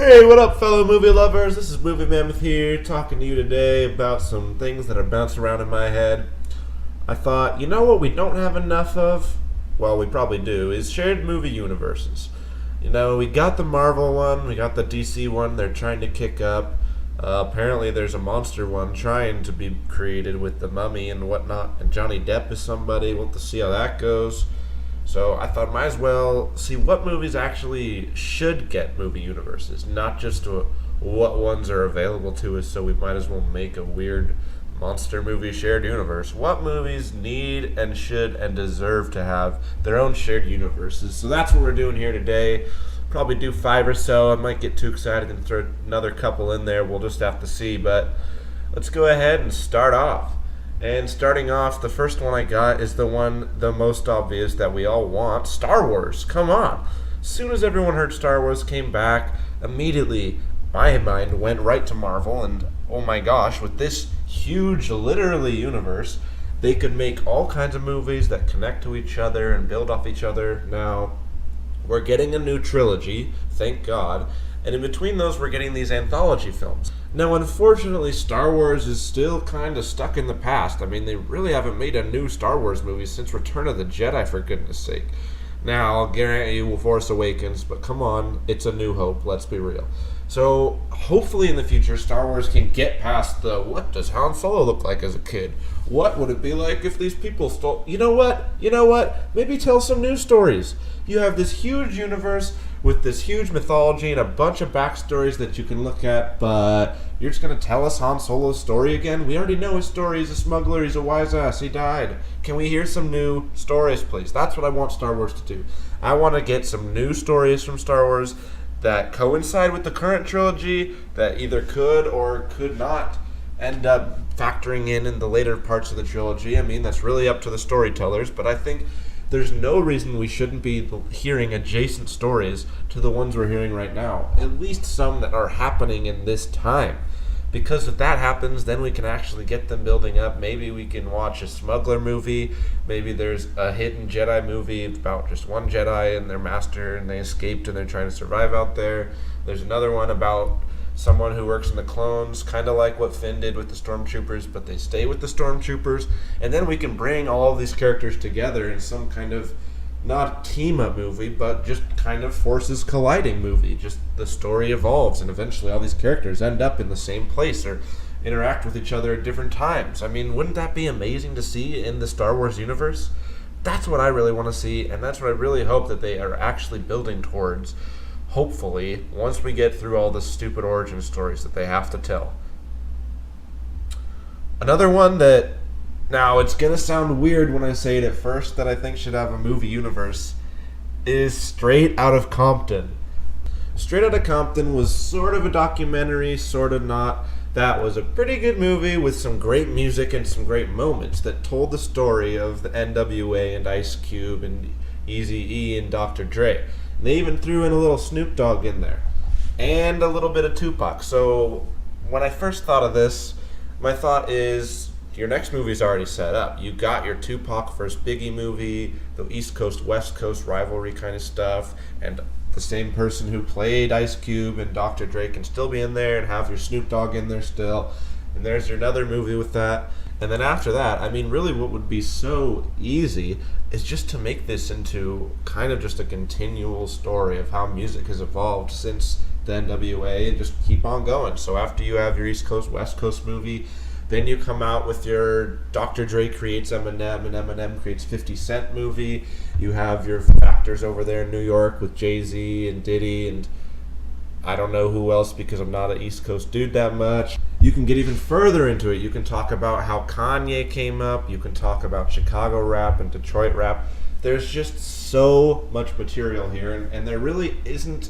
Hey, what up, fellow movie lovers? This is Movie Mammoth here, talking to you today about some things that are bouncing around in my head. I thought, you know what we don't have enough of? Well, we probably do, is shared movie universes. You know, we got the Marvel one, we got the DC one they're trying to kick up. Apparently there's a monster one trying to be created with the Mummy and whatnot, and Johnny Depp is somebody. We'll have to see how that goes. So I thought might as well see what movies actually should get movie universes, not just what ones are available to us, so we might as well make a weird monster movie shared universe. What movies need and should and deserve to have their own shared universes? So that's what we're doing here today. Probably do 5 or so. I might get too excited and throw another couple in there. We'll just have to see, but let's go ahead and start off. And starting off, the first one I got is the most obvious that we all want, Star Wars. Come on. As soon as everyone heard Star Wars came back, immediately my mind went right to Marvel, and oh my gosh, with this huge, literally universe, they could make all kinds of movies that connect to each other and build off each other. Now, we're getting a new trilogy, thank God, and in between those we're getting these anthology films. Now, unfortunately, Star Wars is still kind of stuck in the past. I mean, they really haven't made a new Star Wars movie since Return of the Jedi, for goodness sake. Now, I'll guarantee you Force Awakens, but come on, it's A New Hope, let's be real. So, hopefully in the future, Star Wars can get past the, what does Han Solo look like as a kid? What would it be like if these people stole... You know what? Maybe tell some new stories. You have this huge universe with this huge mythology and a bunch of backstories that you can look at, but you're just going to tell us Han Solo's story again? We already know his story. He's a smuggler. He's a wise ass. He died. Can we hear some new stories, please? That's what I want Star Wars to do. I want to get some new stories from Star Wars that coincide with the current trilogy that either could or could not end up factoring in the later parts of the trilogy. I mean, that's really up to the storytellers, but I think there's no reason we shouldn't be hearing adjacent stories to the ones we're hearing right now. At least some that are happening in this time. Because if that happens, then we can actually get them building up. Maybe we can watch a smuggler movie. Maybe there's a hidden Jedi movie about just one Jedi and their master, and they escaped and they're trying to survive out there. There's another one about someone who works in the clones, kind of like what Finn did with the Stormtroopers, but they stay with the Stormtroopers. And then we can bring all of these characters together in some kind of, not team-up movie, but just kind of forces colliding movie. Just the story evolves, and eventually all these characters end up in the same place or interact with each other at different times. I mean, wouldn't that be amazing to see in the Star Wars universe? That's what I really want to see, and that's what I really hope that they are actually building towards. Hopefully, once we get through all the stupid origin stories that they have to tell. Another one that, now it's going to sound weird when I say it at first, that I think should have a movie universe, is Straight Outta Compton. Straight Outta Compton was sort of a documentary, sort of not. That was a pretty good movie with some great music and some great moments that told the story of the NWA and Ice Cube and Eazy-E and Dr. Dre. They even threw in a little Snoop Dogg in there. And a little bit of Tupac. So when I first thought of this, my thought is, your next movie's already set up. You got your Tupac versus Biggie movie, the East Coast, West Coast rivalry kind of stuff, and the same person who played Ice Cube and Dr. Dre can still be in there and have your Snoop Dogg in there still. And there's your another movie with that. And then after that, I mean, really what would be so easy is just to make this into kind of just a continual story of how music has evolved since the NWA and just keep on going. So after you have your East Coast, West Coast movie, then you come out with your Dr. Dre creates Eminem and Eminem creates 50 Cent movie. You have your factors over there in New York with Jay-Z and Diddy and I don't know who else because I'm not an East Coast dude that much. You can get even further into it. You can talk about how Kanye came up. You can talk about Chicago rap and Detroit rap. There's just so much material here, and there really isn't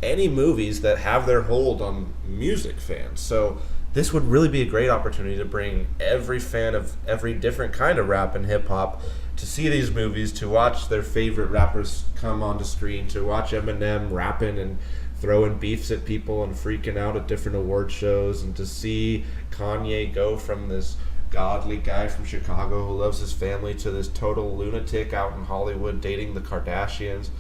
any movies that have their hold on music fans. So this would really be a great opportunity to bring every fan of every different kind of rap and hip-hop to see these movies, to watch their favorite rappers come onto screen, to watch Eminem rapping and throwing beefs at people and freaking out at different award shows, and to see Kanye go from this godly guy from Chicago who loves his family to this total lunatic out in Hollywood dating the Kardashians.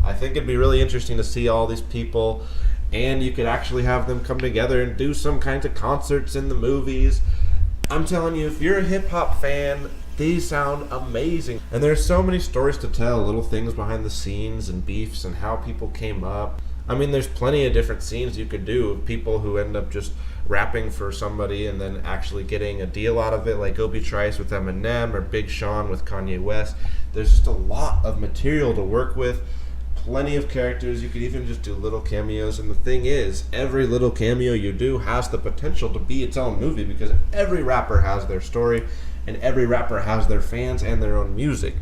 I think it'd be really interesting to see all these people and you could actually have them come together and do some kinds of concerts in the movies. I'm telling you, if you're a hip-hop fan, these sound amazing. And there's so many stories to tell, little things behind the scenes and beefs and how people came up. I mean, there's plenty of different scenes you could do of people who end up just rapping for somebody and then actually getting a deal out of it, like Obi Trice with Eminem or Big Sean with Kanye West. There's just a lot of material to work with, plenty of characters. You could even just do little cameos, and the thing is, every little cameo you do has the potential to be its own movie, because every rapper has their story, and every rapper has their fans and their own music.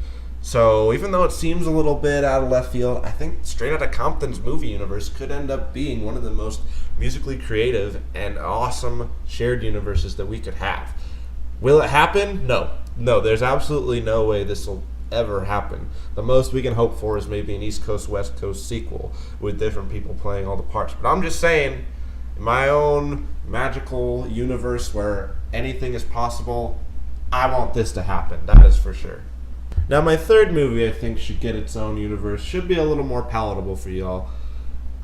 So even though it seems a little bit out of left field, I think Straight Outta Compton's movie universe could end up being one of the most musically creative and awesome shared universes that we could have. Will it happen? No. No, there's absolutely no way this will ever happen. The most we can hope for is maybe an East Coast, West Coast sequel with different people playing all the parts. But I'm just saying, in my own magical universe where anything is possible, I want this to happen. That is for sure. Now, my third movie I think should get its own universe, should be a little more palatable for y'all.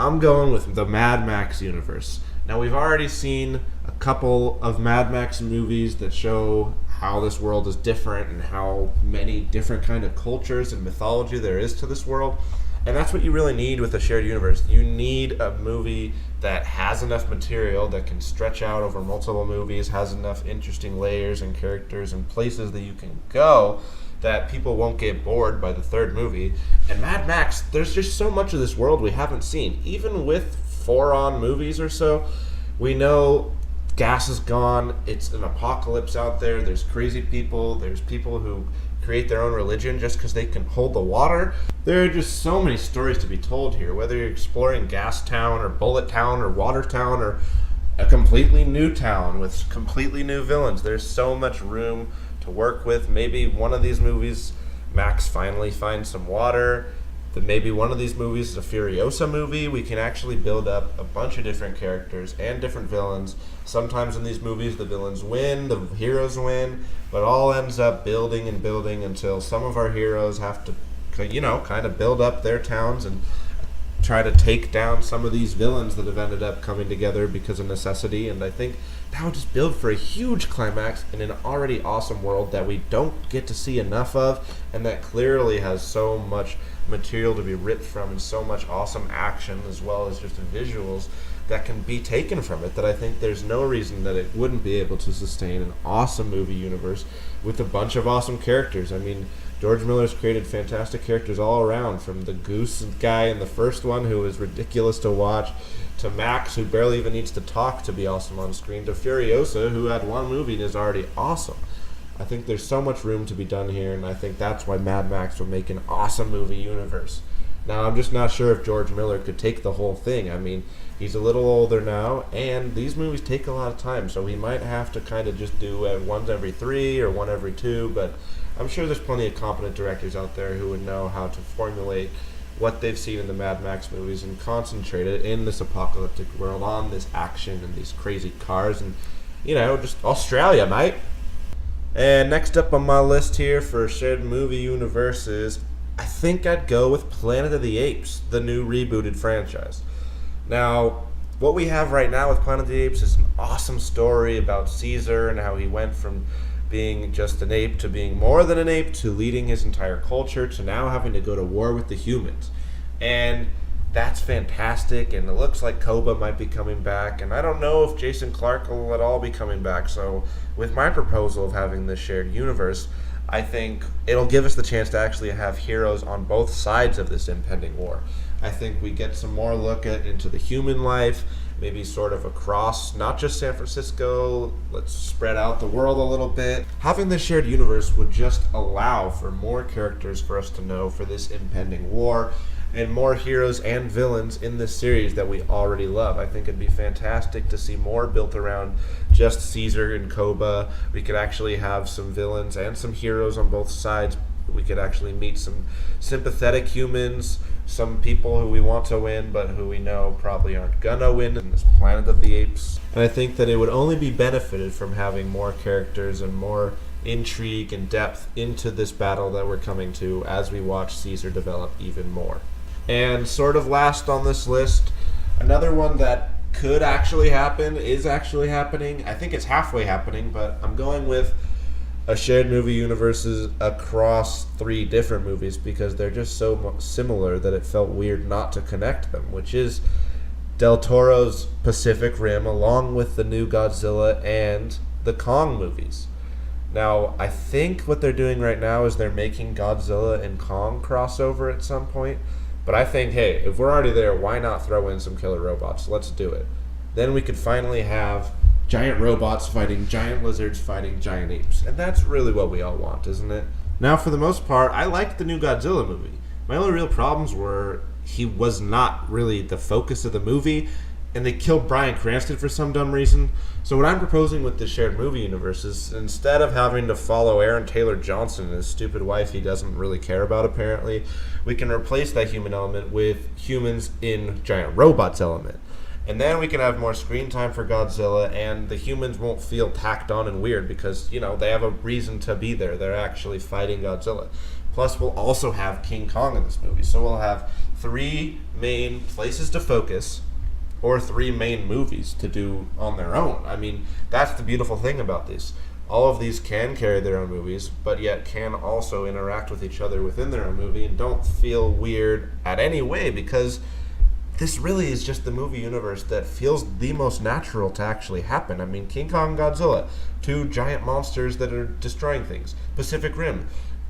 I'm going with the Mad Max universe. Now, we've already seen a couple of Mad Max movies that show how this world is different and how many different kind of cultures and mythology there is to this world. And that's what you really need with a shared universe. You need a movie that has enough material that can stretch out over multiple movies, has enough interesting layers and characters and places that you can go that people won't get bored by the third movie. And Mad Max, there's just so much of this world we haven't seen. Even with 4 movies or so, we know gas is gone, it's an apocalypse out there, there's crazy people, there's people who create their own religion just because they can hold the water. There are just so many stories to be told here, whether you're exploring Gas Town or Bullet Town or Water Town or a completely new town with completely new villains. There's so much room to work with. Maybe one of these movies, Max finally finds some water. That maybe one of these movies is a Furiosa movie. We can actually build up a bunch of different characters and different villains. Sometimes in these movies the villains win, the heroes win, but it all ends up building and building until some of our heroes have to, kind of build up their towns and try to take down some of these villains that have ended up coming together because of necessity. And I think that would just build for a huge climax in an already awesome world that we don't get to see enough of, and that clearly has so much material to be ripped from and so much awesome action as well as just visuals that can be taken from it, that I think there's no reason that it wouldn't be able to sustain an awesome movie universe with a bunch of awesome characters. I mean, George Miller's created fantastic characters all around, from the goose guy in the first one who is ridiculous to watch, to Max, who barely even needs to talk to be awesome on screen, to Furiosa, who had 1 movie and is already awesome. I think there's so much room to be done here, and I think that's why Mad Max would make an awesome movie universe. Now, I'm just not sure if George Miller could take the whole thing. I mean, he's a little older now, and these movies take a lot of time, so he might have to kind of just do one every 3 or 1 every 2, but I'm sure there's plenty of competent directors out there who would know how to formulate what they've seen in the Mad Max movies and concentrate it in this apocalyptic world on this action and these crazy cars and, just Australia, mate. And next up on my list here for shared movie universes, I think I'd go with Planet of the Apes, the new rebooted franchise. Now, what we have right now with Planet of the Apes is an awesome story about Caesar and how he went from being just an ape to being more than an ape to leading his entire culture to now having to go to war with the humans. And that's fantastic, and it looks like Koba might be coming back, and I don't know if Jason Clarke will at all be coming back. So with my proposal of having this shared universe, I think it'll give us the chance to actually have heroes on both sides of this impending war. I think we get some more look into the human life, maybe sort of across not just San Francisco, let's spread out the world a little bit. Having this shared universe would just allow for more characters for us to know for this impending war, and more heroes and villains in this series that we already love. I think it'd be fantastic to see more built around just Caesar and Koba. We could actually have some villains and some heroes on both sides. We could actually meet some sympathetic humans, some people who we want to win but who we know probably aren't gonna win in this Planet of the Apes. And I think that it would only be benefited from having more characters and more intrigue and depth into this battle that we're coming to as we watch Caesar develop even more. And sort of last on this list, Another one that could actually happen is actually happening. I think it's halfway happening, but I'm going with a shared movie universes across three different movies because they're just so similar that it felt weird not to connect them, which is Del Toro's Pacific Rim along with the new Godzilla and the Kong movies. Now, I think what they're doing right now is they're making Godzilla and Kong crossover at some point. But I think, hey, if we're already there, why not throw in some killer robots? Let's do it. Then we could finally have giant robots fighting giant lizards fighting giant apes. And that's really what we all want, isn't it? Now, for the most part, I liked the new Godzilla movie. My only real problems were he was not really the focus of the movie, and they killed Bryan Cranston for some dumb reason. So what I'm proposing with this shared movie universe is instead of having to follow Aaron Taylor Johnson and his stupid wife he doesn't really care about apparently, we can replace that human element with humans in giant robots element. And then we can have more screen time for Godzilla, and the humans won't feel tacked on and weird because, they have a reason to be there. They're actually fighting Godzilla. Plus, we'll also have King Kong in this movie. So we'll have three main places to focus or three main movies to do on their own. I mean, that's the beautiful thing about this. All of these can carry their own movies, but yet can also interact with each other within their own movie and don't feel weird at any way because this really is just the movie universe that feels the most natural to actually happen. I mean, King Kong and Godzilla, two giant monsters that are destroying things. Pacific Rim,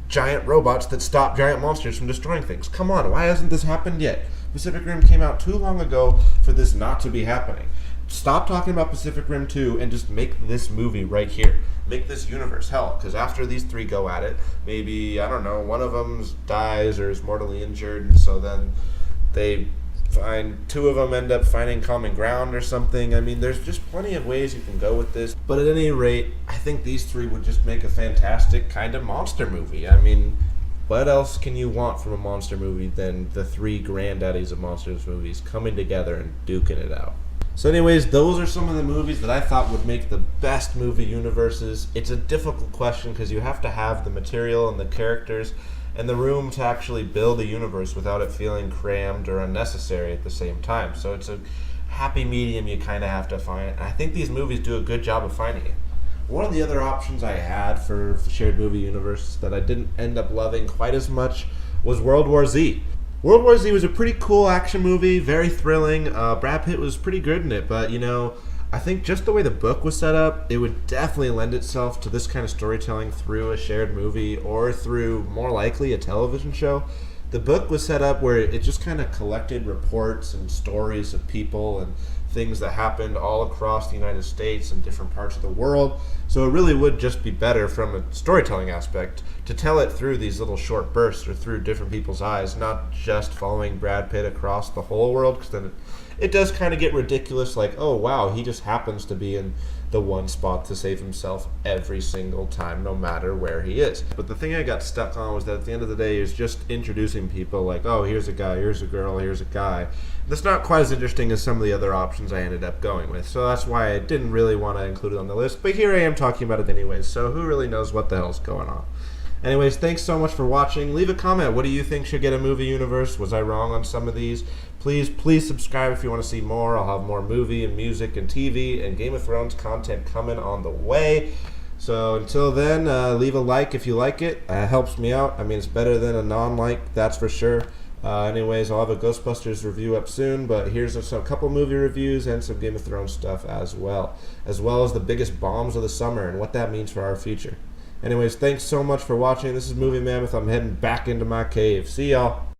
giant robots that stop giant monsters from destroying things. Come on, why hasn't this happened yet? Pacific Rim came out too long ago for this not to be happening. Stop talking about Pacific Rim 2 and just make this movie right here. Make this universe. Hell, because after these three go at it, maybe, I don't know, one of them dies or is mortally injured, and so then they two of them end up finding common ground or something. I mean, there's just plenty of ways you can go with this. But at any rate, I think these three would just make a fantastic kind of monster movie. I mean, what else can you want from a monster movie than the three granddaddies of monsters movies coming together and duking it out? So anyways, those are some of the movies that I thought would make the best movie universes. It's a difficult question because you have to have the material and the characters and the room to actually build a universe without it feeling crammed or unnecessary at the same time. So it's a happy medium you kind of have to find. And I think these movies do a good job of finding it. One of the other options I had for shared movie universe that I didn't end up loving quite as much was World War Z. World War Z was a pretty cool action movie, very thrilling. Brad Pitt was pretty good in it, but I think just the way the book was set up, it would definitely lend itself to this kind of storytelling through a shared movie or through, more likely, a television show. The book was set up where it just kind of collected reports and stories of people and things that happened all across the United States and different parts of the world. So it really would just be better from a storytelling aspect to tell it through these little short bursts or through different people's eyes, not just following Brad Pitt across the whole world, because then it does kind of get ridiculous, like, oh wow, he just happens to be in the one spot to save himself every single time, no matter where he is. But the thing I got stuck on was that at the end of the day, is just introducing people like, oh, here's a guy, here's a girl, here's a guy. That's not quite as interesting as some of the other options I ended up going with, so that's why I didn't really want to include it on the list, but here I am talking about it anyways, so who really knows what the hell's going on. Anyways, thanks so much for watching. Leave a comment. What do you think should get a movie universe? Was I wrong on some of these? Please subscribe if you want to see more. I'll have more movie and music and TV and Game of Thrones content coming on the way. So until then, leave a like if you like it. It helps me out. I mean, it's better than a non-like, that's for sure. Anyways, I'll have a Ghostbusters review up soon, but here's a couple movie reviews and some Game of Thrones stuff as well as the biggest bombs of the summer and what that means for our future. Anyways, thanks so much for watching. This is Movie Mammoth. I'm heading back into my cave. See y'all.